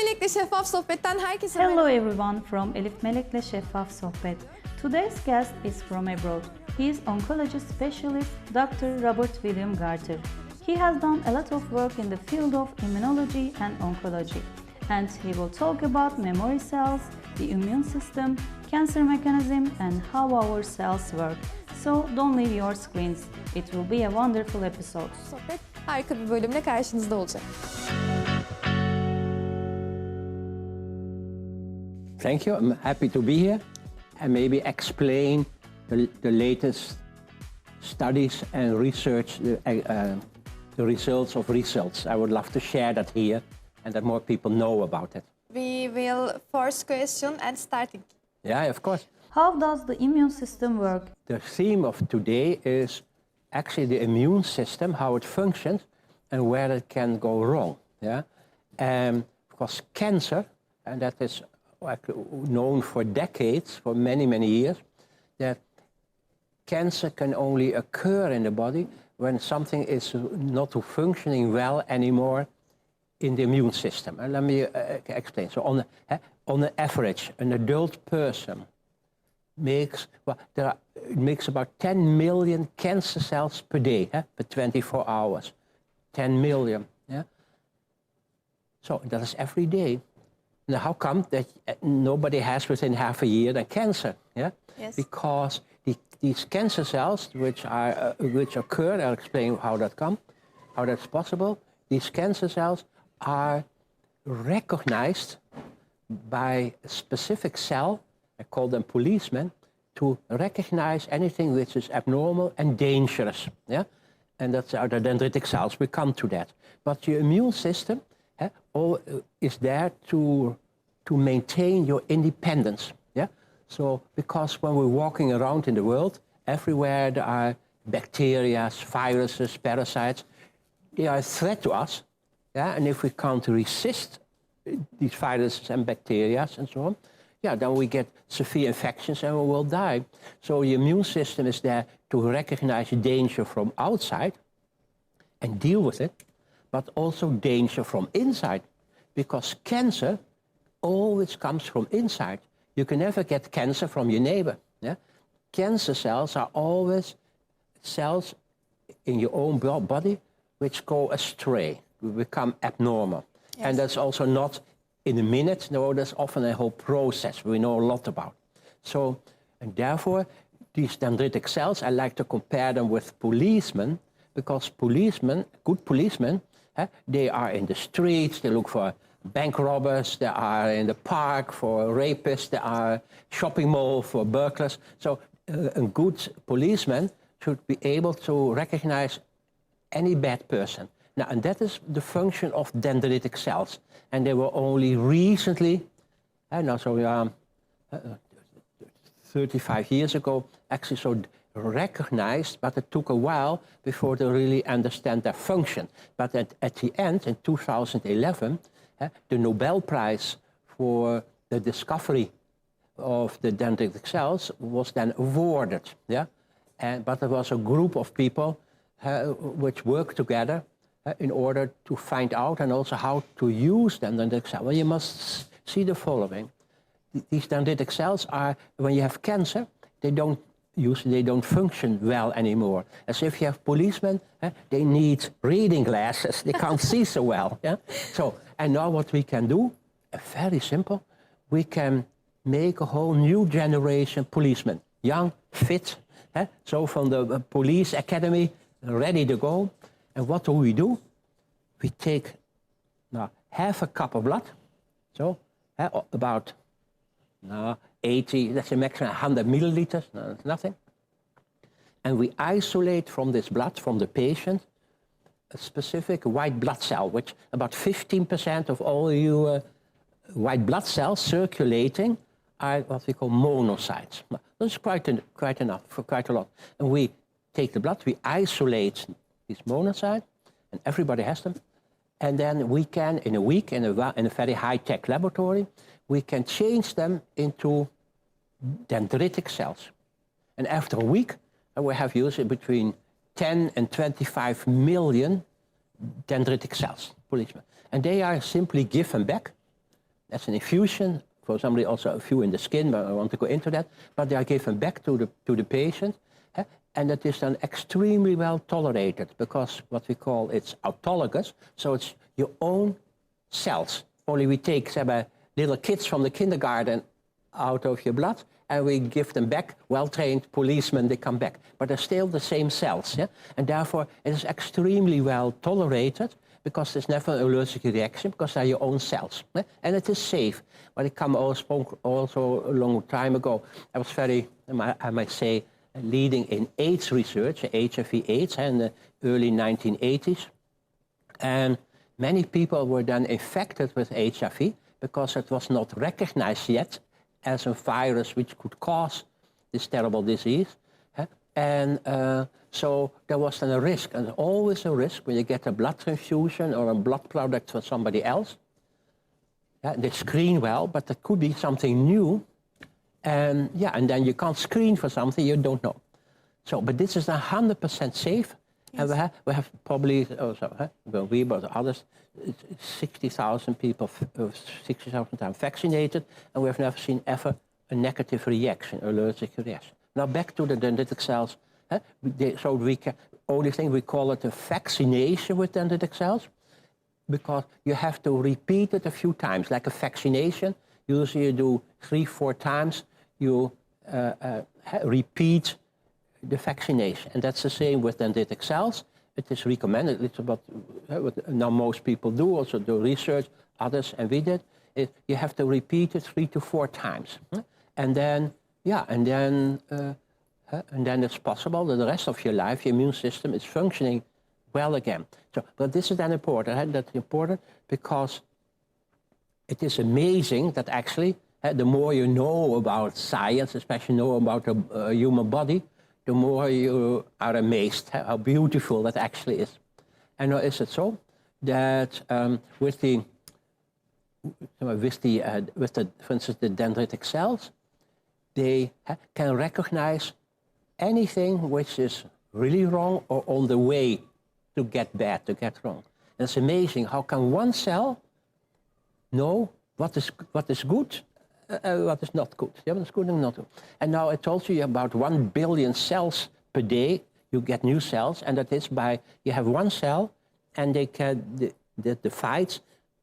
Melek'le Şeffaf Sohbet'ten herkese Hello everyone from Elif Melek'le Şeffaf Sohbet. Today's guest is from abroad. He is oncology specialist Dr. Robert Gorter. He has done a lot of work in the field of immunology and oncology. And he will talk about memory cells, the immune system, cancer mechanism and how our cells work. So don't leave your screens. It will be a wonderful episode. Sohbet harika bir bölümle karşınızda olacak. Thank you. I'm happy to be here and maybe explain the latest studies and research, the results of results. I would love to share that here and that more people know about it. We will first question and starting. Yeah, of course. How does the immune system work? The theme of today is actually the immune system, how it functions and where it can go wrong. Yeah, because cancer, and that is known for decades, for many, many years, that cancer can only occur in the body when something is not functioning well anymore in the immune system. And let me explain. So on an average, an adult person makes, makes about 10 million cancer cells per day, for 24 hours. 10 million. Yeah? So that is every day. Now, how come that nobody has within half a year the cancer? Yeah, Yes. Because these cancer cells, which occur, I'll explain how that's possible. These cancer cells are recognized by a specific cell, I call them policemen, to recognize anything which is abnormal and dangerous. Yeah, and that's the dendritic cells. We come to that. But your immune system is there to maintain your independence. Yeah. So because when we're walking around in the world, everywhere there are bacteria, viruses, parasites. They are a threat to us. Yeah. And if we can't resist these viruses and bacteria and so on, yeah, then we get severe infections and we will die. So the immune system is there to recognize danger from outside and deal with it, but also danger from inside, because cancer always comes from inside. You can never get cancer from your neighbor. Yeah? Cancer cells are always cells in your own body which go astray, become abnormal. Yes. And that's also not in a minute. No, that's often a whole process we know a lot about. So, and therefore, these dendritic cells, I like to compare them with policemen, because policemen, good policemen, they are in the streets, they look for bank robbers, they are in the park for rapists, they are shopping mall for burglars. So a good policeman should be able to recognize any bad person. Now, and that is the function of dendritic cells. And they were only recently, 35 years ago, actually so recognized, but it took a while before they really understand their function. But at the end, in 2011, the Nobel Prize for the discovery of the dendritic cells was then awarded. Yeah? But there was a group of people which worked together in order to find out and also how to use dendritic cells. Well, you must see the following. These dendritic cells are, when you have cancer, they don't function well anymore. As if you have policemen, they need reading glasses. They can't see so well. Yeah? So, and now what we can do, very simple, we can make a whole new generation policemen, young, fit, so from the police academy, ready to go. And what do? We take now half a cup of blood, so about 80, that's a maximum 100 milliliters, no, that's nothing. And we isolate from this blood, from the patient, a specific white blood cell, which about 15% of all your white blood cells circulating are what we call monocytes. That's quite enough, for quite a lot. And we take the blood, we isolate these monocytes, and everybody has them. And then we can, in a week, in a very high-tech laboratory, we can change them into dendritic cells. And after a week, we have usually between 10 and 25 million dendritic cells, policemen. And they are simply given back That's an infusion. For somebody also a few in the skin, but I want to go into that. But they are given back to the patient. And it is then extremely well tolerated because what we call it's autologous. So it's your own cells. Only we take little kids from the kindergarten out of your blood and we give them back, well-trained policemen, they come back. But they're still the same cells. Yeah? And therefore it is extremely well tolerated because there's never an allergic reaction because they're your own cells. Yeah? And it is safe. But it came also a long time ago. I was very, I might say, leading in AIDS research, HIV/AIDS, in the early 1980s. And many people were then infected with HIV because it was not recognized yet as a virus which could cause this terrible disease. And so there was then a risk, and always a risk when you get a blood transfusion or a blood product from somebody else. They screen well, but it could be something new. And yeah, and then you can't screen for something you don't know. So, but this is 100% safe. Yes. And we have probably, well, we but others, 60,000 people, 60,000 times vaccinated, and we have never seen ever a negative reaction, allergic reaction. Now back to the dendritic cells. So we can, only thing we call it a vaccination with dendritic cells, because you have to repeat it a few times, like a vaccination. Usually you do 3-4 times. You repeat the vaccination, and that's the same with dendritic cells. It is recommended. It's about what now most people do, also do research, others, and we did. You have to repeat it 3 to 4 times, and then and then it's possible that the rest of your life your immune system is functioning well again. So, but this is then important. That's important because it is amazing that actually, the more you know about science, especially know about the human body, the more you are amazed how beautiful that actually is. And now is it so that with the, for instance, the dendritic cells, they can recognize anything which is really wrong or on the way to get bad, to get wrong. And it's amazing how can one cell know what is good, what is not good. Yeah, what is good and not good. And now I told you about 1 billion cells per day. You get new cells, and that is by you have one cell, and they can divide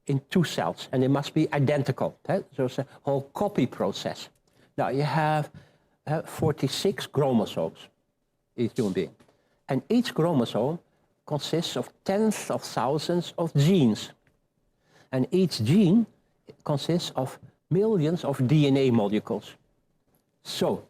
in 2 cells, and they must be identical. So it's a whole copy process. Now you have 46 chromosomes, each human being, and each chromosome consists of tens of thousands of genes, and each gene consists of millions of DNA molecules. So,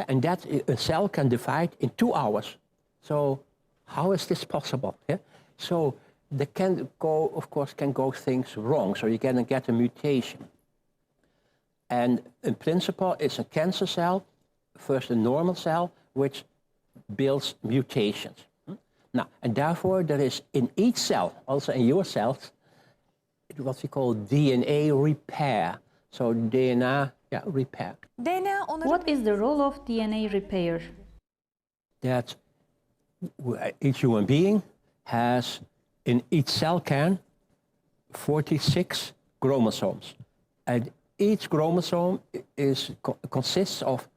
and that a cell can divide in 2 hours. So, how is this possible? Yeah? So, there can go, of course, things wrong. So you can get a mutation. And in principle, it's a cancer cell, first a normal cell, which builds mutations. Now, and therefore, there is in each cell, also in your cells, what we call DNA repair. So DNA repair. What is the role of DNA repair? That each human being has in each cell kern 46 chromosomes. And each chromosome consists of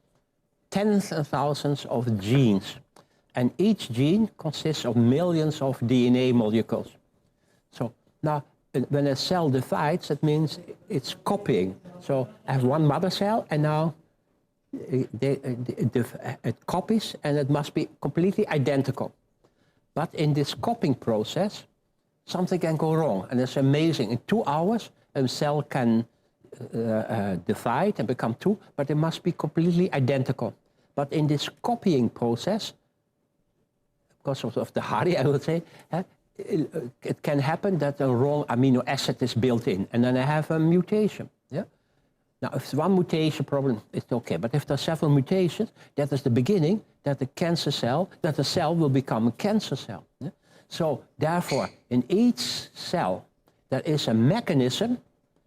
tens of thousands of genes. And each gene consists of millions of DNA molecules. So now, when a cell divides, it means it's copying. So I have one mother cell, and now it copies, and it must be completely identical. But in this copying process, something can go wrong, and it's amazing. In 2 hours, a cell can divide and become 2, but it must be completely identical. But in this copying process, because of the hurry, I would say, it can happen that a wrong amino acid is built in, and then I have a mutation. Yeah. Now, if one mutation problem, it's okay. But if there are several mutations, that is the beginning that the cancer cell, that the cell will become a cancer cell. Yeah? So, therefore, in each cell, there is a mechanism.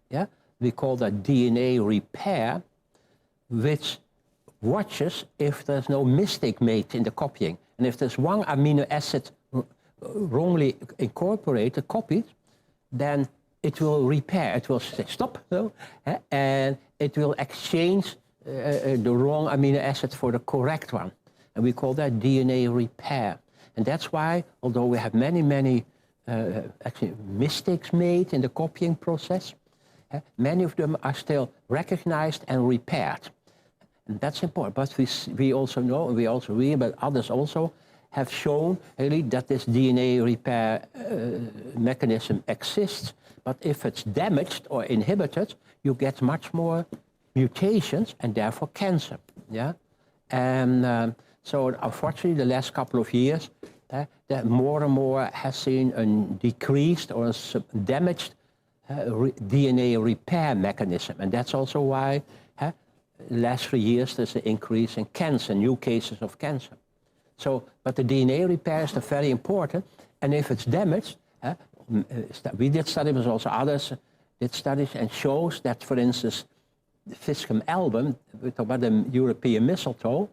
Yeah, we call that DNA repair, which watches if there's no mistake made in the copying, and if there's one amino acid wrongly incorporated, copied, then it will repair, it will say stop, and it will exchange the wrong amino acid for the correct one. And we call that DNA repair. And that's why, although we have many actually mistakes made in the copying process, many of them are still recognized and repaired. And that's important. But we also know, and we also read, but others also have shown really that this DNA repair mechanism exists. But if it's damaged or inhibited, you get much more mutations and therefore cancer. Yeah, and so unfortunately, the last couple of years, that more and more has seen a decreased or a damaged DNA repair mechanism, and that's also why last 3 years there's an increase in cancer, new cases of cancer. So, but the DNA repair is very important, and if it's damaged, we did studies, but also others did studies, and shows that, for instance, the Fiscum album, we talk about the European mistletoe,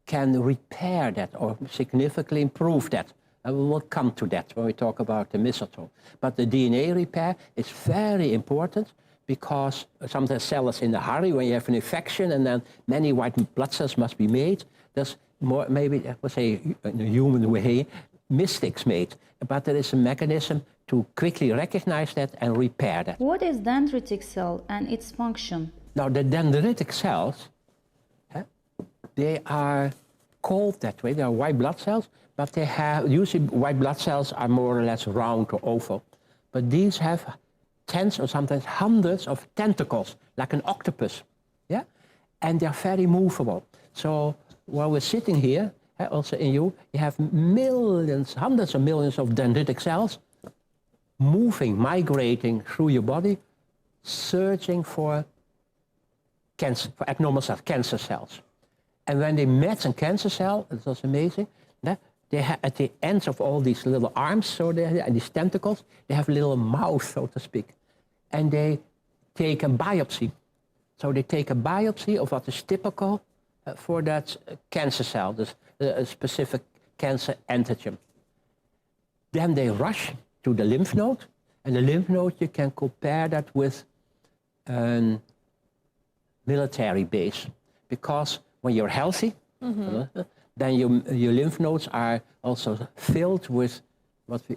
can repair that or significantly improve that. And we will come to that when we talk about the mistletoe. But the DNA repair is very important because sometimes cells in a hurry when you have an infection and then many white blood cells must be made. There's more, maybe, I would say, in a human way, mistakes made. But there is a mechanism to quickly recognize that and repair that. What is dendritic cell and its function? Now, the dendritic cells, they are called that way. They are white blood cells, but they have, usually white blood cells are more or less round or oval. But these have tens or sometimes hundreds of tentacles, like an octopus. Yeah? And they're very movable. So while we're sitting here, also in you have millions, hundreds of millions of dendritic cells moving, migrating through your body, searching for cancer, for abnormal cells, cancer cells. And when they match a cancer cell, it was amazing, they have, at the ends of all these little arms, so and these tentacles, they have a little mouth, so to speak. And they take a biopsy. So they take a biopsy of what is typical for that cancer cell, this specific cancer antigen. Then they rush to the lymph node, and the lymph node, you can compare that with a military base, because when you're healthy, then your lymph nodes are also filled with what we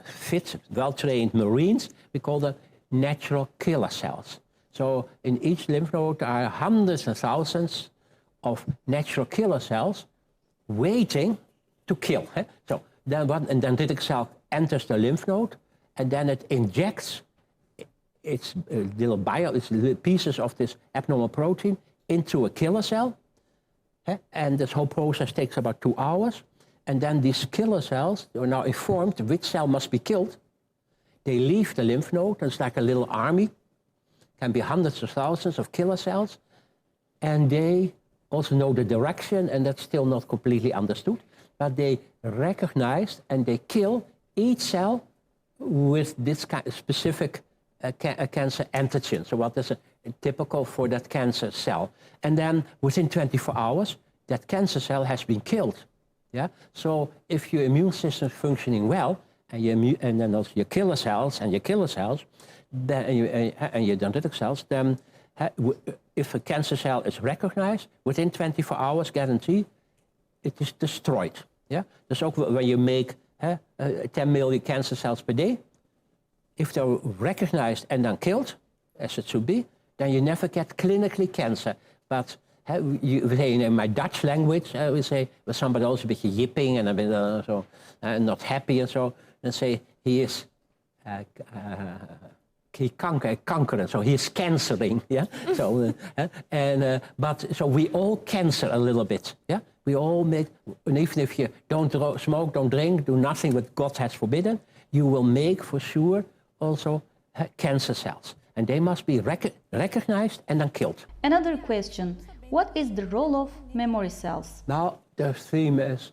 fit, well-trained Marines. We call them natural killer cells. So in each lymph node there are hundreds and thousands of natural killer cells waiting to kill. So then what a dendritic cell enters the lymph node, and then it injects its little pieces of this abnormal protein into a killer cell. And this whole process takes about 2 hours. And then these killer cells are now informed which cell must be killed. They leave the lymph node, and it's like a little army. Can be hundreds of thousands of killer cells. And they also know the direction, and that's still not completely understood. But they recognize and they kill each cell with this kind of specific cancer antigen. So what is typical for that cancer cell. And then within 24 hours, that cancer cell has been killed. Yeah? So if your immune system is functioning well, and then also your killer cells, then, and your dendritic cells, then if a cancer cell is recognized, within 24 hours, guarantee, it is destroyed. Yeah? Dus ook when you make 10 million cancer cells per day, if they're recognized and then killed, as it should be, then you never get clinically cancer. But we say in my Dutch language, we say when somebody else is a beetje yipping and a bit so not happy and so, then say he is kankeren, so he is cancering. Yeah. So but so we all cancer a little bit. Yeah. We all make, and even if you don't smoke, don't drink, do nothing what God has forbidden, you will make for sure also cancer cells. And they must be recognized and then killed. Another question. What is the role of memory cells? Now, the theme is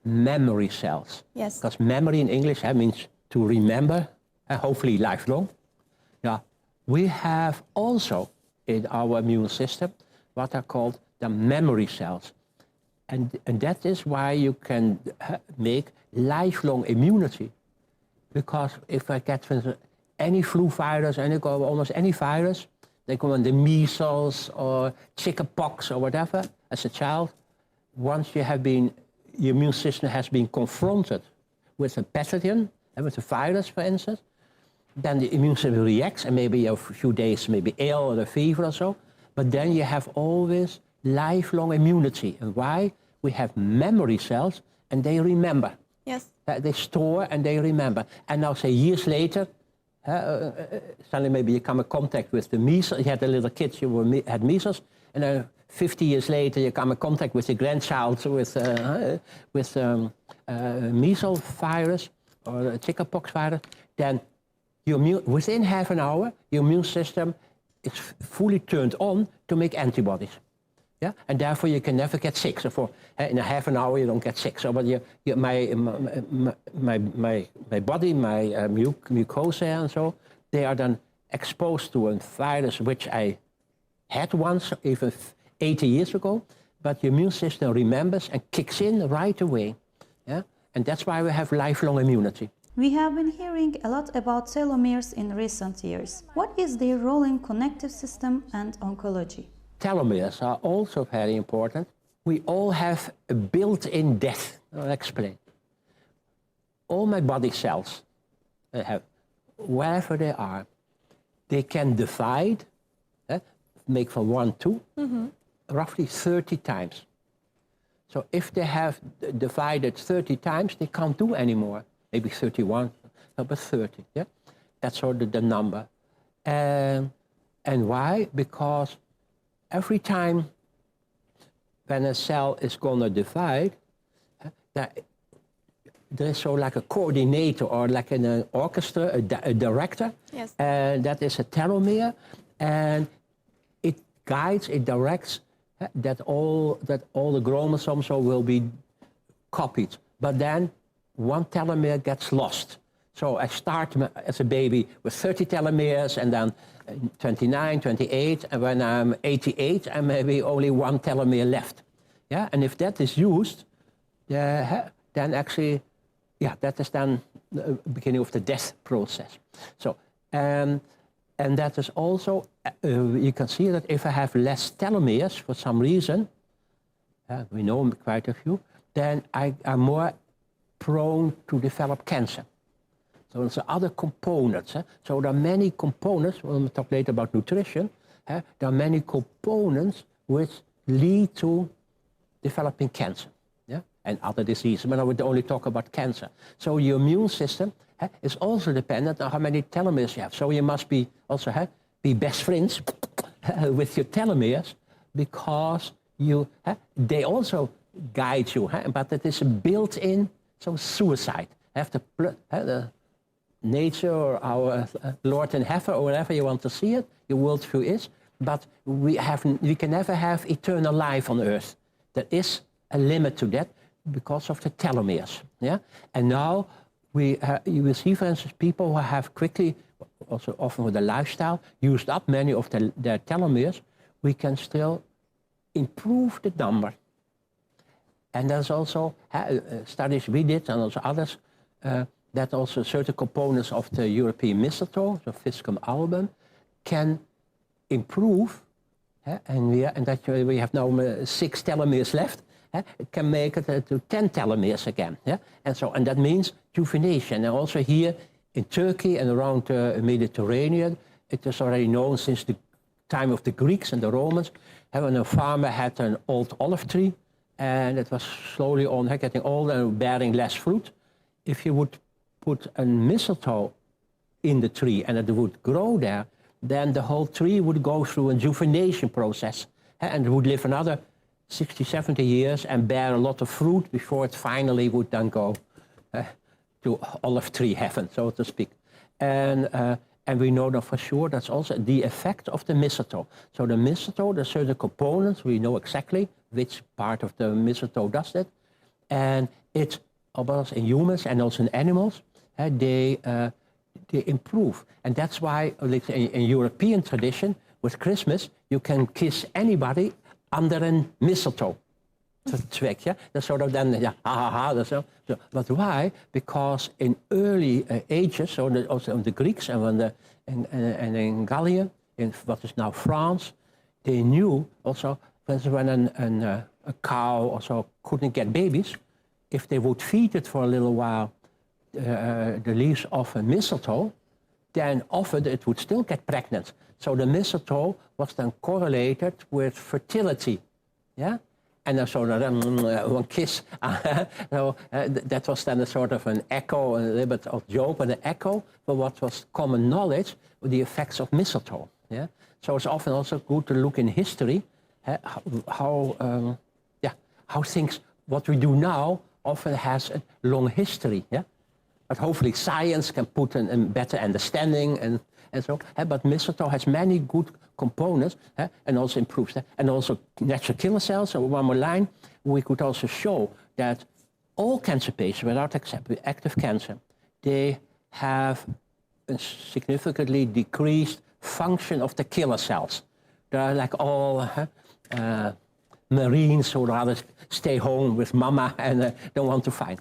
memory cells. Yes. Because memory in English means to remember, and hopefully lifelong. Now, we have also in our immune system what are called the memory cells. And that is why you can make lifelong immunity. Because if I get any flu virus, almost any virus, they go on the measles or chickenpox or whatever, as a child, once your immune system has been confronted with a pathogen, and with a virus, for instance, then the immune system reacts, and maybe a few days, maybe ill or a fever or so, but then you have always lifelong immunity. And why? We have memory cells, and they remember. Yes. They store and they remember. And now, say, years later, suddenly maybe you come in contact with the measles. You had a little kid, had measles, and then 50 years later you come in contact with your grandchild with measles virus or chickenpox virus. Then within half an hour, your immune system is fully turned on to make antibodies. Yeah? And therefore you can never get sick. So in a half an hour you don't get sick. So but my body, my mucosa and so, they are then exposed to a virus which I had once, even 80 years ago, but your immune system remembers and kicks in right away. Yeah? And that's why we have lifelong immunity. We have been hearing a lot about telomeres in recent years. What is their role in connective system and oncology? Telomeres are also very important. We all have a built-in death. I'll explain. All my body cells, wherever they are, they can divide, make from 1, 2, roughly 30 times. So if they have divided 30 times, they can't do anymore. Maybe 31, but 30, yeah? That's sort of the number. And why? Because every time when a cell is going to divide, there is so like a coordinator or like in an orchestra, a director. Yes. And that is a telomere, and it guides, it directs that all the chromosomes will be copied. But then one telomere gets lost. So I start as a baby with 30 telomeres, and then 29, 28, and when I'm 88, I maybe only one telomere left. Yeah, and if that is used, then actually, yeah, that is then the beginning of the death process. So, and that is also, you can see that if I have less telomeres for some reason, we know quite a few, then I'm more prone to develop cancer. So there's other components. So there are many components, we'll talk later about nutrition, there are many components which lead to developing cancer, yeah? And other diseases, but I would only talk about cancer. So your immune system is also dependent on how many telomeres you have. So you must be also be best friends with your telomeres, because they also guide you, but it is a built-in suicide. The nature or our Lord in heaven, or whatever you want to see it, your worldview is, but we can never have eternal life on earth. There is a limit to that because of the telomeres. Yeah? And now you will see, for instance, people who have quickly, also often with the lifestyle, used up many of their telomeres. We can still improve the number. And there's also studies we did, and also others, that also certain components of the European mistletoe, the Fiscum album, can improve, and that we have now 6 telomeres left. It can make it to 10 telomeres again. Yeah? And that means rejuvenation. And also here in Turkey and around the Mediterranean, it is already known since the time of the Greeks and the Romans, when a farmer had an old olive tree, and it was slowly on getting older and bearing less fruit. If you would put a mistletoe in the tree and it would grow there, then the whole tree would go through a rejuvenation process, and it would live another 60, 70 years and bear a lot of fruit before it finally would then go to olive tree heaven, so to speak. And we know that for sure that's also the effect of the mistletoe. So the mistletoe, there's certain components, we know exactly which part of the mistletoe does that. And it's both in humans and also in animals, they improve. And that's why in European tradition, with Christmas, you can kiss anybody under a mistletoe. trick, yeah? That's sort of then, yeah, ha ha ha. That's so. But why? Because in early ages, so also the Greeks and in Gallia, in what is now France, they knew also when a cow also couldn't get babies, if they would feed it for a little while the leaves of a mistletoe, then often it would still get pregnant. So the mistletoe was then correlated with fertility, yeah? And so one kiss, so, that was then a sort of an echo, a little bit of joke, but an echo for what was common knowledge, the effects of mistletoe, yeah? So it's often also good to look in history, how things, what we do now, often has a long history, yeah? But hopefully science can put a better understanding and so. But mistletoe has many good components and also improves. And also natural killer cells. So one more line, we could also show that all cancer patients, without exception, active cancer, they have a significantly decreased function of the killer cells. They're like all Marines who rather stay home with mama and don't want to fight.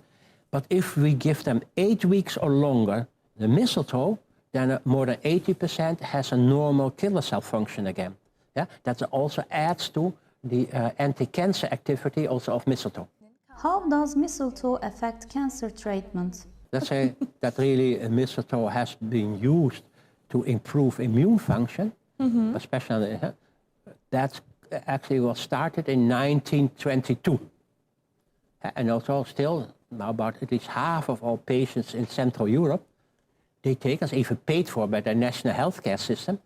But if we give them 8 weeks or longer the mistletoe, then more than 80% has a normal killer cell function again. Yeah? That also adds to the anti-cancer activity also of mistletoe. How does mistletoe affect cancer treatment? Let's say that really mistletoe has been used to improve immune function, especially that actually was started in 1922. And also still, now about at least half of all patients in Central Europe, they take, as even paid for by the national healthcare system,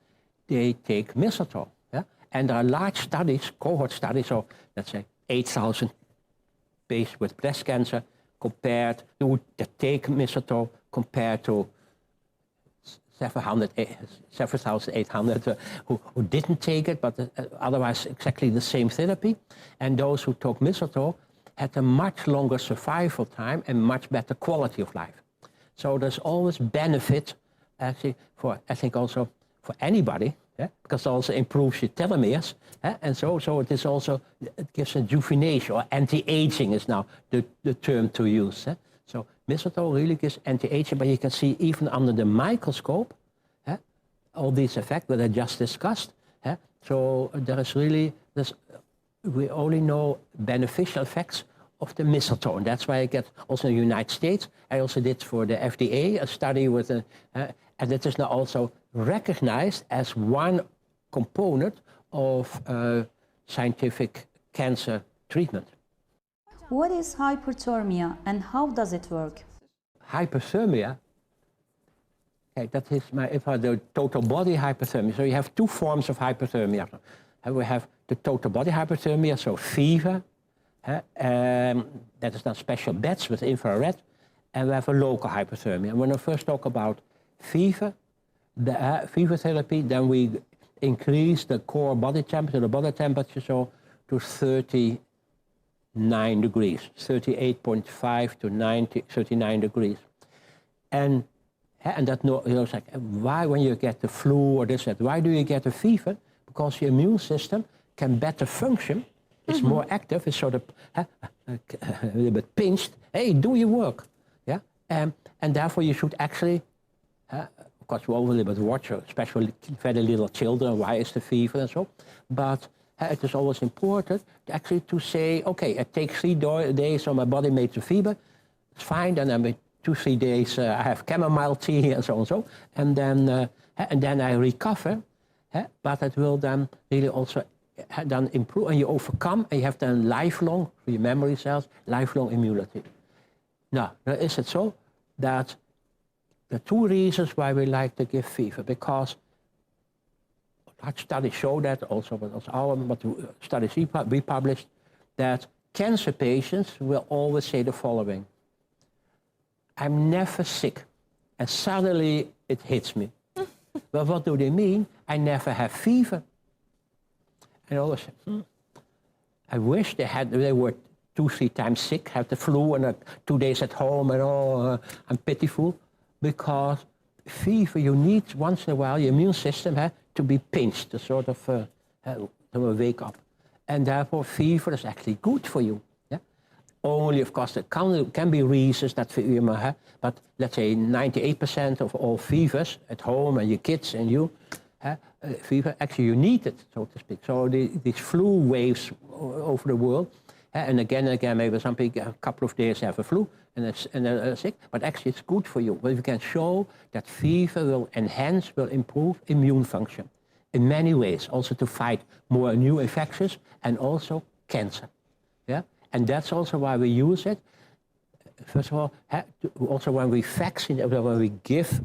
they take mistletoe. Yeah? And there are large studies, cohort studies, so let's say 8,000 patients with breast cancer compared to that take mistletoe compared to 7,800 who didn't take it, but otherwise exactly the same therapy. And those who took mistletoe had a much longer survival time and much better quality of life. So there's always benefit, actually, for, I think also for anybody, because it also improves your telomeres. And so it is also, it gives a rejuvenation, or anti-aging is now the term to use. So mistletoe really gives anti-aging, but you can see even under the microscope, all these effects that I just discussed. So there is really, we only know beneficial effects of the mistletoe. And that's why I get also in the United States. I also did for the FDA a study with, and it is now also recognized as one component of scientific cancer treatment. What is hyperthermia and how does it work? Hyperthermia, okay, that is the total body hyperthermia. So you have two forms of hyperthermia. We have the total body hyperthermia, so fever, that is done special beds with infrared, and we have a local hyperthermia. And when I first talk about fever, the fever therapy, then we increase the core body temperature, the body temperature, so to 39 degrees, 38.5 to 39 degrees. And that, like, why when you get the flu or this, that, why do you get a fever? Because your immune system can better function, it's more active, it's sort of a little bit pinched. Hey, do your work, yeah? And therefore you should actually, of course, we always a little bit watch, especially very little children, why is the fever and so, but it is always important actually to say, okay, it takes 3 days so my body makes a fever, it's fine, then I'm 2-3 days I have chamomile tea and so and so, and then I recover, but it will then really also then improve, and you overcome, and you have then lifelong, for your memory cells, lifelong immunity. Now, is it so that the 2 reasons why we like to give fever, because large studies show that, also but studies we published, that cancer patients will always say the following: I'm never sick, and suddenly it hits me. But what do they mean? I never have fever. And always, I wish they were 2-3 times sick, have the flu and 2 days at home and all. I'm pitiful, because fever, you need once in a while your immune system to be pinched, to sort of to wake up. and therefore fever is actually good for you. Yeah? Only, of course, there can be reasons that fever have, but let's say 98% of all fevers at home and your kids and you, fever, actually you need it, so to speak. So these flu waves over the world, and again, maybe some people a couple of days have a flu and they're sick, but actually it's good for you. But we can show that fever will enhance, will improve immune function in many ways, also to fight more new infections and also cancer. Yeah? And that's also why we use it. First of all, also when we vaccine, when we give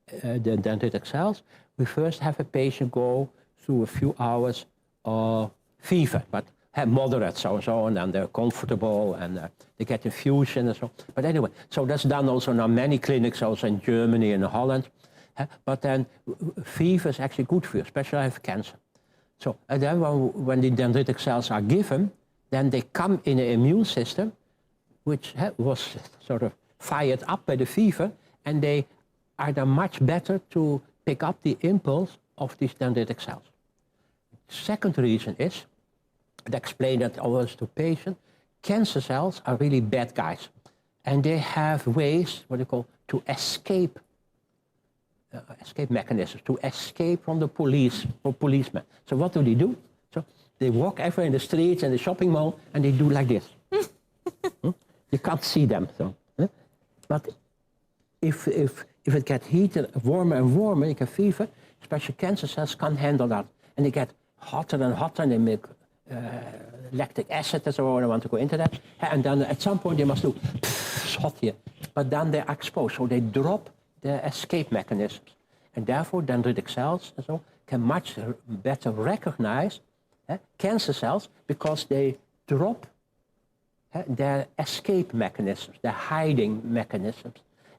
the dendritic cells, we first have a patient go through a few hours of fever, but have moderate so on, and they're comfortable and they get infusion and so on. But anyway, so that's done also in many clinics, also in Germany and Holland. But then fever is actually good for you, especially if cancer. So and then when the dendritic cells are given, then they come in the immune system, which was sort of fired up by the fever, and they are then much better to pick up the impulse of these dendritic cells. Second reason is, and explain that always to patients, cancer cells are really bad guys. And they have ways, what they call, to escape mechanisms, to escape from the police or policemen. So what do? So they walk everywhere in the streets and the shopping mall, and they do like this. You can't see them. So, but if it gets heated, warmer and warmer, you get fever, especially cancer cells can't handle that. And they get hotter and hotter, and they make lactic acid and so on. I don't want to go into that. And then at some point they must do, it's hot here. But then they're exposed, so they drop the escape mechanisms. And therefore dendritic cells and so can much better recognize cancer cells because they drop their escape mechanisms, their hiding mechanisms.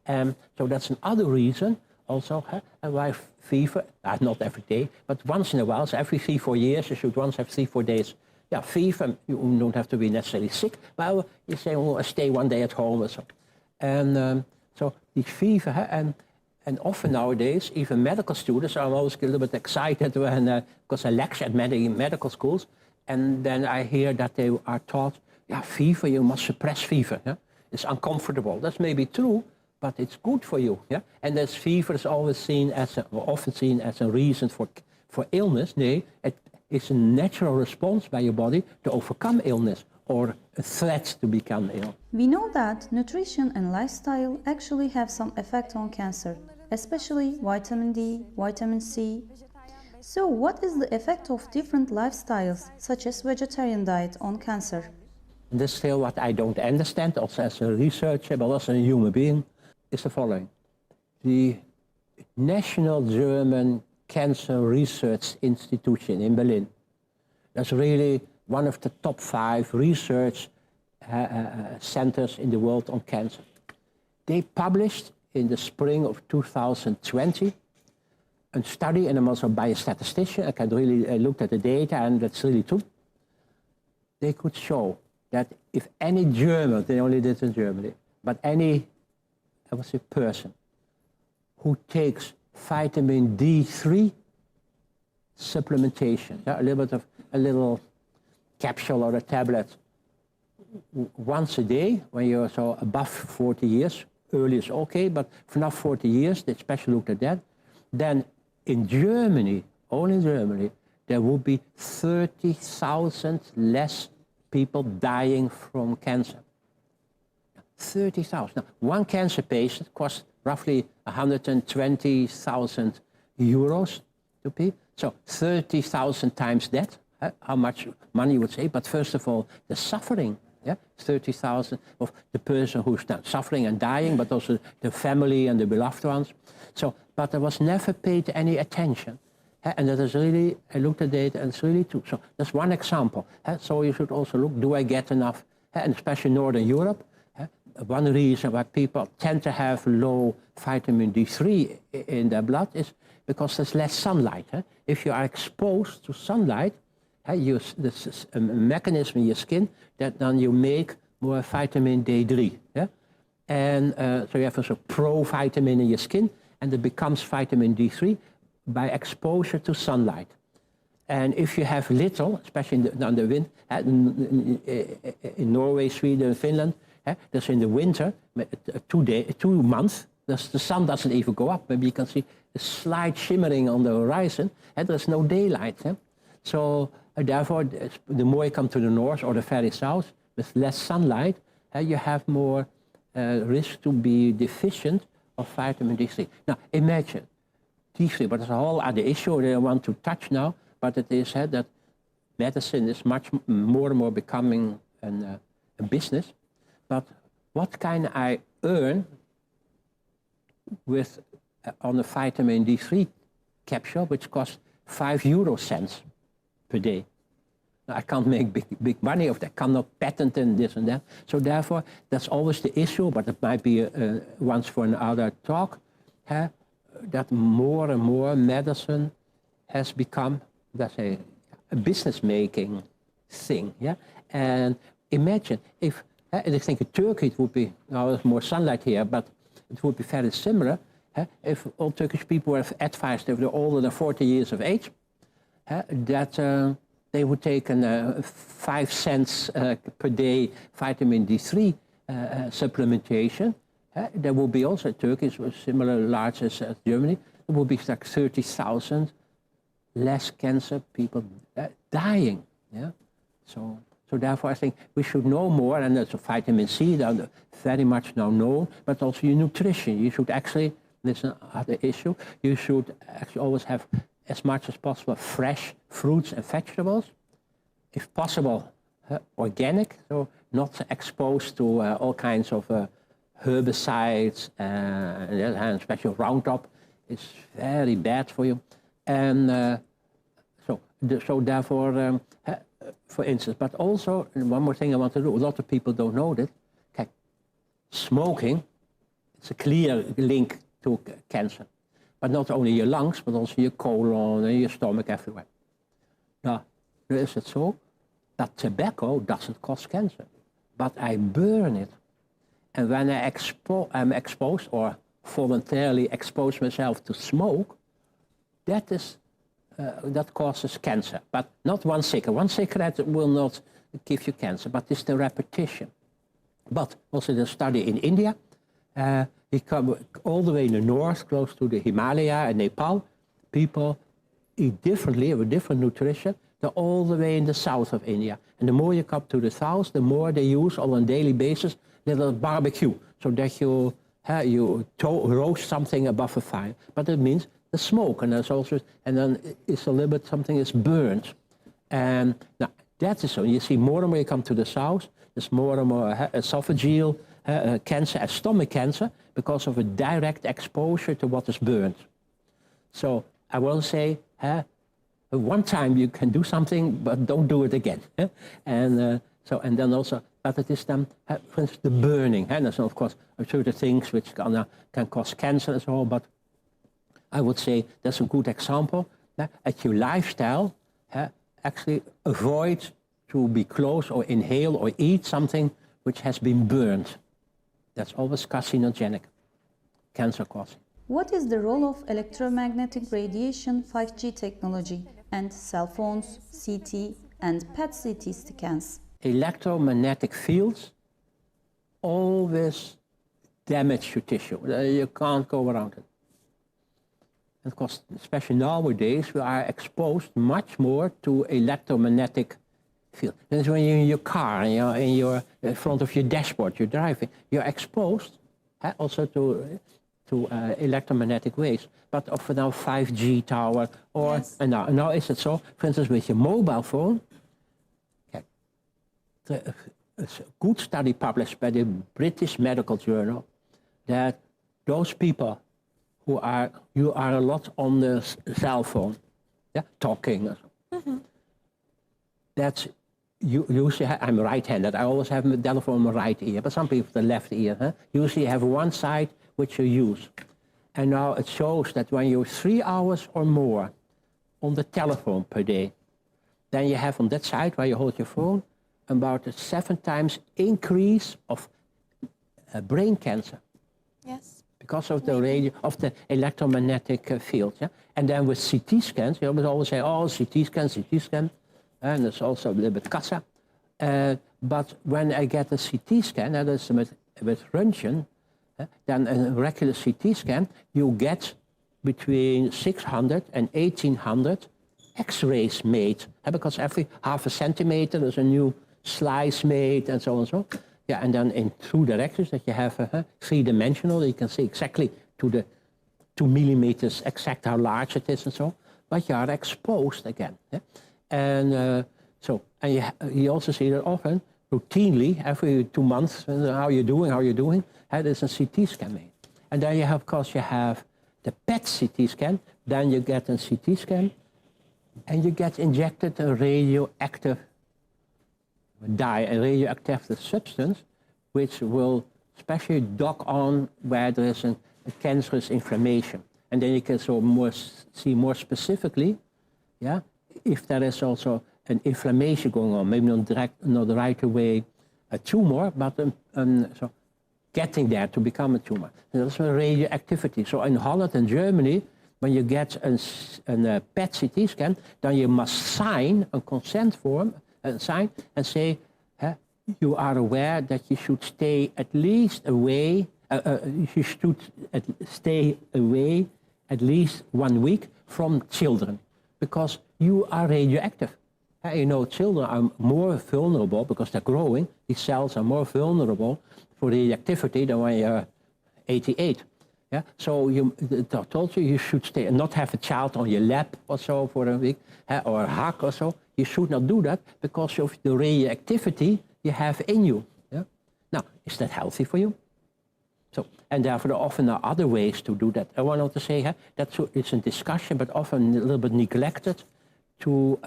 So that's another reason also why fever, not every day, but once in a while, so every 3-4 years, you should once have 3-4 days. Yeah, fever, you don't have to be necessarily sick, but you say, oh, I stay one day at home or so. And so these fever, and often nowadays, even medical students are always a little bit excited when, because I lecture at many medical schools, and then I hear that they are taught, yeah, fever, you must suppress fever. Yeah? It's uncomfortable. That's maybe true, but it's good for you. Yeah? And this fever is always seen as, often seen as a reason for illness. No, it's a natural response by your body to overcome illness or a threat to become ill. We know that nutrition and lifestyle actually have some effect on cancer, especially vitamin D, vitamin C. So what is the effect of different lifestyles, such as vegetarian diet, on cancer? And this is still what I don't understand, also as a researcher, but also a human being, is the following. The National German Cancer Research Institution in Berlin, that's really one of the top 5 research centers in the world on cancer. They published in the spring of 2020 a study, and I'm also a biostatistician, I can really look at the data, and that's really true. They could show that if any German, they only did it in Germany, but any, I would say, person who takes vitamin D3 supplementation, a little capsule or a tablet once a day, when you're so above 40 years, early is okay, but for now 40 years, they especially looked at that, then in Germany, only in Germany, there would be 30,000 less people dying from cancer. 30,000. Now, one cancer patient costs roughly 120,000 euros to pay. So 30,000 times that, how much money you would say, but first of all, the suffering, 30,000 of the person who's now suffering and dying, but also the family and the beloved ones. So, but there was never paid any attention. And that is really, I looked at data and it's really true. So that's one example. So you should also look, do I get enough, and especially Northern Europe, one reason why people tend to have low vitamin D3 in their blood is because there's less sunlight. If you are exposed to sunlight, there's a mechanism in your skin that then you make more vitamin D3. And so you have also pro-vitamin in your skin, and it becomes vitamin D3 by exposure to sunlight. And if you have little, especially on the wind, in Norway, Sweden, Finland, there's in the winter, 2 months, the sun doesn't even go up. Maybe you can see a slight shimmering on the horizon, and there's no daylight. So therefore, the more you come to the north or the very south, with less sunlight, you have more risk to be deficient of vitamin D3. Now, imagine D3, but there's a whole other issue that I want to touch now, but it is that medicine is much more and more becoming a business. But what can I earn with on a vitamin D3 capsule, which costs 5 euro cents per day? Now, I can't make big money of that. I cannot patent and this and that. So therefore, that's always the issue, but it might be once for another talk, that more and more medicine has become, let's say, a business-making thing. And imagine if, and I think in Turkey it would be, now there's more sunlight here, but it would be very similar if all Turkish people were advised, if they're older than 40 years of age, that they would take 5 cents per day vitamin D3 supplementation. There will be also, Turkey is similar large as Germany, there will be like 30,000 less cancer people dying. So therefore I think we should know more, and there's a vitamin C that very much now known, but also your nutrition. You should actually, this is another issue, you should actually always have as much as possible fresh fruits and vegetables, if possible organic, so not exposed to all kinds of herbicides, and especially Roundup is very bad for you. And so therefore, for instance, but also, one more thing I want to do, a lot of people don't know that, okay, smoking, it's a clear link to cancer. But not only your lungs, but also your colon and your stomach, everywhere. Now, is it so that tobacco doesn't cause cancer, but I burn it. And when I'm exposed or voluntarily expose myself to smoke, that causes cancer. But not one cigarette. One cigarette will not give you cancer, but it's the repetition. But also the study in India, you come all the way in the north, close to the Himalaya and Nepal, people eat differently, with different nutrition, than all the way in the south of India. And the more you come to the south, the more they use on a daily basis little barbecue, so that you roast something above a fire. But it means the smoke, and there's also, and then it's a little bit something is burned. And now that is so. You see more and more you come to the south, there's more and more esophageal cancer and stomach cancer because of a direct exposure to what is burned. So I will say, one time you can do something, but don't do it again. And and then also, but it is then, for instance, the burning. And there's of course certain things which can cause cancer and so on, but I would say that's a good example. At your lifestyle, actually avoid to be close or inhale or eat something which has been burned. That's always carcinogenic, cancer causing. What is the role of electromagnetic radiation, 5G technology, and cell phones, CT, and PET-CT scans? Electromagnetic fields always damage your tissue. You can't go around it. And of course, especially nowadays, we are exposed much more to electromagnetic field. That's when you're in your car, in front of your dashboard, you're driving, you're exposed also to electromagnetic waves. But of now 5G tower, or yes. And now is it so? For instance, with your mobile phone, it's a good study published by the British Medical Journal that those people you are a lot on the cell phone, talking. Mm-hmm. That's usually, I'm right-handed. I always have the telephone in my right ear, but some people the left ear. Usually have one side which you use. And now it shows that when you're 3 hours or more on the telephone per day, then you have on that side where you hold your phone about a 7 times increase of brain cancer. Yes. because of the radio, of the electromagnetic field. Yeah? And then with CT scans, you always say, oh, CT scan, and it's also a little bit kassa. But when I get a CT scan, that is with röntgen, then a regular CT scan, you get between 600 and 1800 X-rays made, because every half a centimeter there's a new slice made and so on and so. Yeah, and then in two directions that you have three-dimensional, you can see exactly to the 2 millimeters exact how large it is and so. But you are exposed again. Yeah? And you also see that often, routinely, every 2 months, how you doing? There's a CT scan made. And then you have, of course, you have the PET CT scan. Then you get a CT scan, and you get injected a radioactive dye, a radioactive substance, which will especially dock on where there is a cancerous inflammation. And then you can see more specifically, yeah, if there is also an inflammation going on, maybe not right away a tumor, but so getting there to become a tumor. And that's radioactivity. So in Holland and Germany, when you get a PET CT scan, then you must sign a consent form, sign and say, you are aware that you should stay at least away, you should stay away at least 1 week from children, because you are radioactive. You know, children are more vulnerable because they're growing. These cells are more vulnerable for radioactivity than when you're 88. Yeah? So I told you should stay and not have a child on your lap or so for a week, or a hug or so. You should not do that because of the radioactivity you have in you. Yeah? Now, is that healthy for you? So, and therefore, often there are other ways to do that. I want to say that it's a discussion, but often a little bit neglected to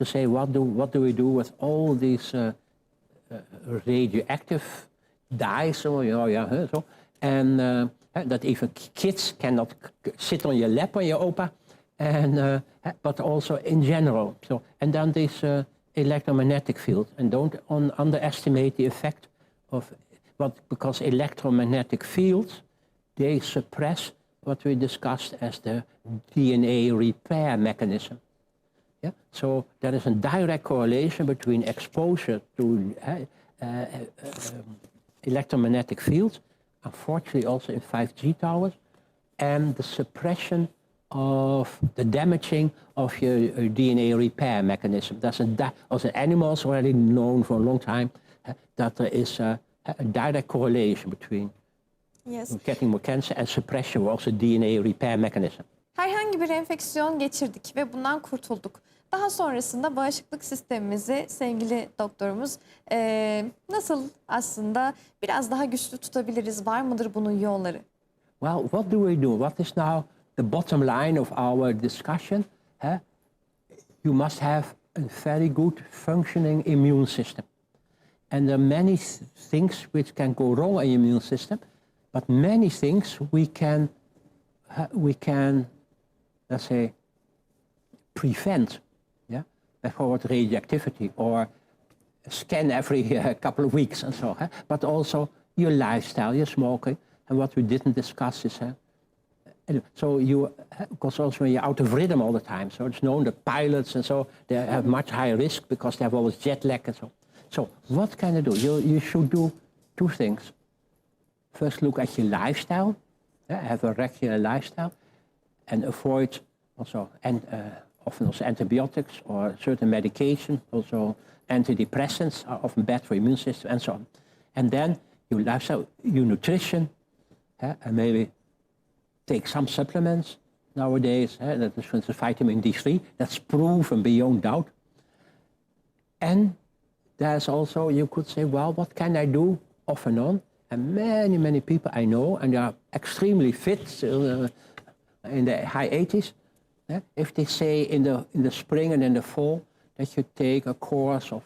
say what do we do with all these radioactive dyes, so, and that even kids cannot sit on your lap on your opa, and but also in general. So, and then this electromagnetic field, and don't underestimate the effect of because electromagnetic fields, they suppress what we discussed as the DNA repair mechanism. Yeah? So there is a direct correlation between exposure to electromagnetic fields, unfortunately also in 5G towers, and the suppression of the damaging of your DNA repair mechanism. Also animals already known for a long time that there is a direct correlation between getting more cancer and suppression of the DNA repair mechanism. Herhangi bir enfeksiyon geçirdik ve bundan kurtulduk. Daha sonrasında bağışıklık sistemimizi sevgili doktorumuz nasıl aslında biraz daha güçlü tutabiliriz? Var mıdır bunun yolları? Well, what do we do? What is now the bottom line of our discussion? You must have a very good functioning immune system. And there are many things which can go wrong in the immune system, but many things we can, let's say, prevent. Yeah, for radioactivity, or scan every couple of weeks and so. But also your lifestyle, your smoking, and what we didn't discuss is. So because also when you're out of rhythm all the time, so it's known that pilots and so they have much higher risk because they have always jet lag and so. So what can I do? You should do two things. First, look at your lifestyle, have a regular lifestyle, and avoid also often also antibiotics or certain medication, also antidepressants are often bad for immune system and so on. And then your lifestyle, your nutrition, and maybe take some supplements nowadays. That is, for instance, vitamin D3. That's proven beyond doubt. And there's also, you could say, well, what can I do off and on? And many, many people I know, and they are extremely fit in the high 80s. If they say in the spring and in the fall that you take a course of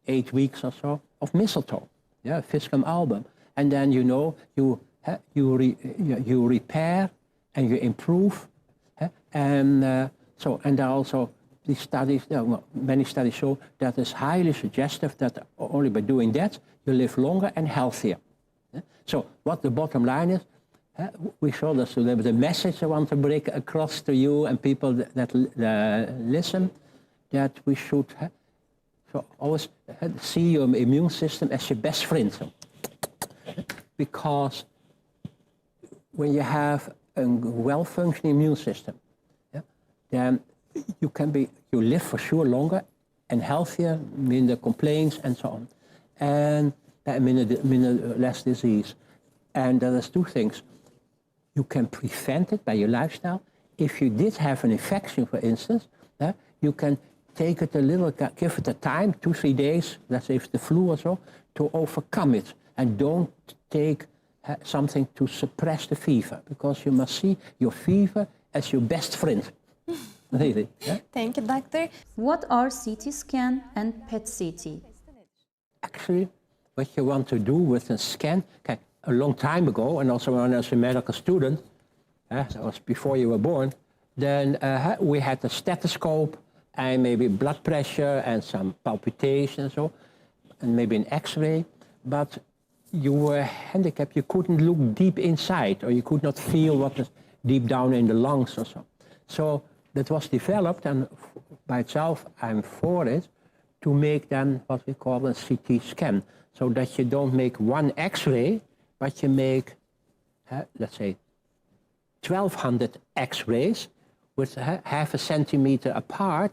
8 weeks or so of mistletoe, Fiscum album, and then you repair and you improve, and there are also these studies. Many studies show that it's highly suggestive that only by doing that you live longer and healthier. So what the bottom line is, we saw this a little bit. The message I want to break across to you and people that listen, that we should so always see your immune system as your best friend. Because when you have a well-functioning immune system, then you live for sure longer and healthier, minder complaints and so on, and less disease. And there's two things. You can prevent it by your lifestyle. If you did have an infection, for instance, you can take it a little, give it a time, 2-3 days, let's say if the flu or so, to overcome it. And don't take something to suppress the fever, because you must see your fever as your best friend. Really. Yeah? Thank you, doctor. What are CT scan and PET CT? Actually, what you want to do with a scan, okay, a long time ago, and also when I was a medical student, that was before you were born, then we had a stethoscope and maybe blood pressure and some palpitation and so, and maybe an X-ray, but you were handicapped, you couldn't look deep inside, or you could not feel what was deep down in the lungs or so. So that was developed, and by itself, I'm for it, to make then what we call a CT scan, so that you don't make one X-ray, but you make, let's say, 1,200 X-rays with half a centimeter apart,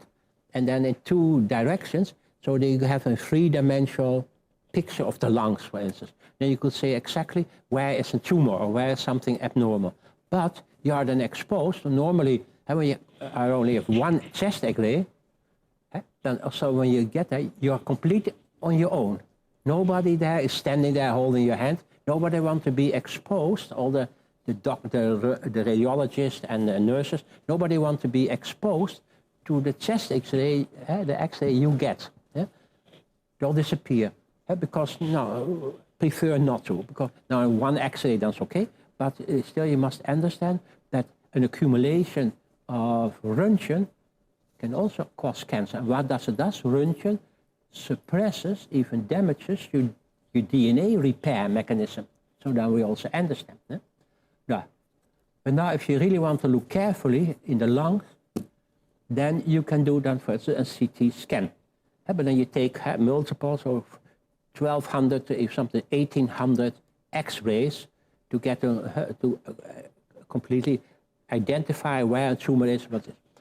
and then in 2 directions, so that you have a 3-dimensional picture of the lungs, for instance. Then you could say exactly where is a tumor or where is something abnormal. But you are then exposed. Normally, when you only have one chest X-ray, then also when you get there, you are completely on your own. Nobody there is standing there holding your hand. Nobody wants to be exposed. All the radiologists and the nurses, nobody wants to be exposed to the chest X-ray, the X-ray you get. They'll disappear. Because no, prefer not to. Because now one X-ray that's okay, but still you must understand that an accumulation of röntgen can also cause cancer. And what does it do? Röntgen suppresses, even damages your DNA repair mechanism. So now we also understand. Yeah. But now if you really want to look carefully in the lungs, then you can do that for a CT scan. But then you take multiples of 1,200 to something 1,800 X-rays to get to completely identify where a tumor is.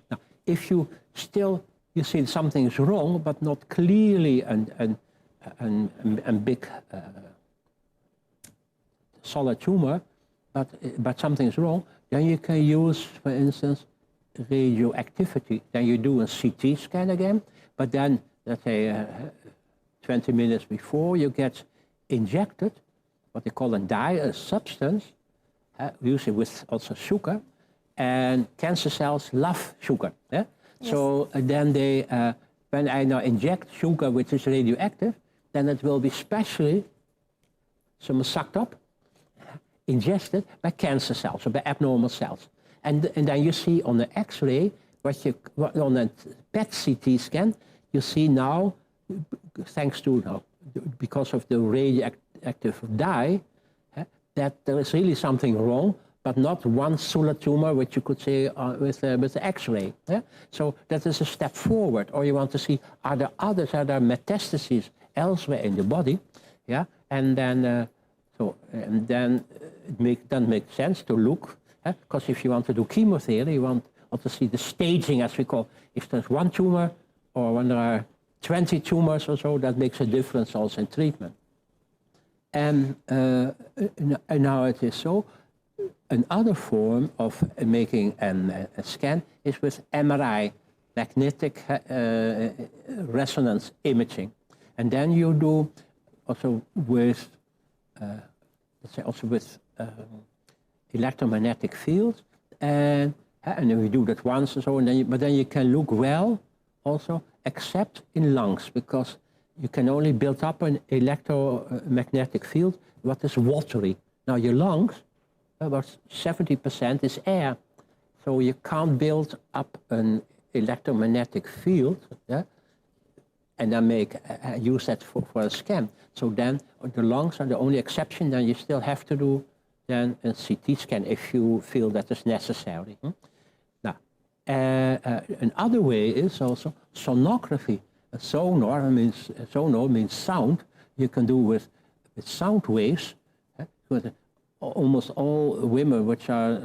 Now, if you still see something is wrong, but not clearly a big solid tumor, but something is wrong, then you can use, for instance, radioactivity. Then you do a CT scan again, but then let's say 20 minutes before you get injected, what they call a dye, a substance, usually with also sugar, and cancer cells love sugar. Yes. So then they, when I now inject sugar which is radioactive, then it will be specially sucked up, ingested by cancer cells, or by abnormal cells. And then you see on the X-ray, on the PET CT scan, you see now, thanks to because of the radioactive dye, that there is really something wrong, but not one solid tumor, which you could say with the X-ray. So that is a step forward. Or you want to see, are there others, are there metastases elsewhere in the body? And then it doesn't make sense to look, because if you want to do chemotherapy, you want to see the staging, as we call. If there's one tumor, or when there are 20 tumors or so, that makes a difference also in treatment. And now it is so. Another form of making a scan is with MRI, magnetic resonance imaging. And then you do also with, let's say also with electromagnetic fields, and then we do that once or so, and but then you can look well also, except in lungs, because you can only build up an electromagnetic field what is watery. Now your lungs, about 70% is air, so you can't build up an electromagnetic field, and then use that for a scan. So then the lungs are the only exception. Then you still have to do then a CT scan if you feel that is necessary. Now, another way is also sonography. Sonar means sound. You can do with sound waves. With almost all women which are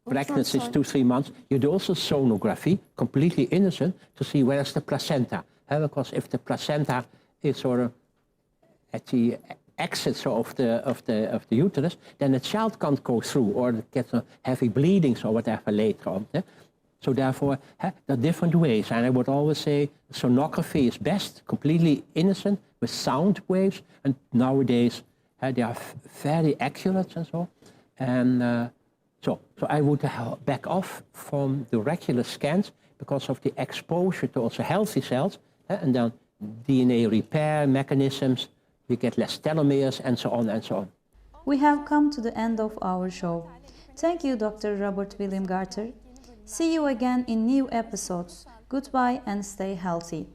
pregnant since 2-3 months, you do also sonography, completely innocent, to see where is the placenta. Because if the placenta is sort of at the exit of the uterus, then the child can't go through, or it gets heavy bleedings or whatever later on. So therefore, there are different ways, and I would always say sonography is best, completely innocent, with sound waves, and nowadays they are very accurate and so. And so I would back off from the regular scans because of the exposure to also healthy cells, and then DNA repair mechanisms, we get less telomeres, and so on and so on. We have come to the end of our show. Thank you, Dr. Robert William Gorter. See you again in new episodes. Goodbye and stay healthy.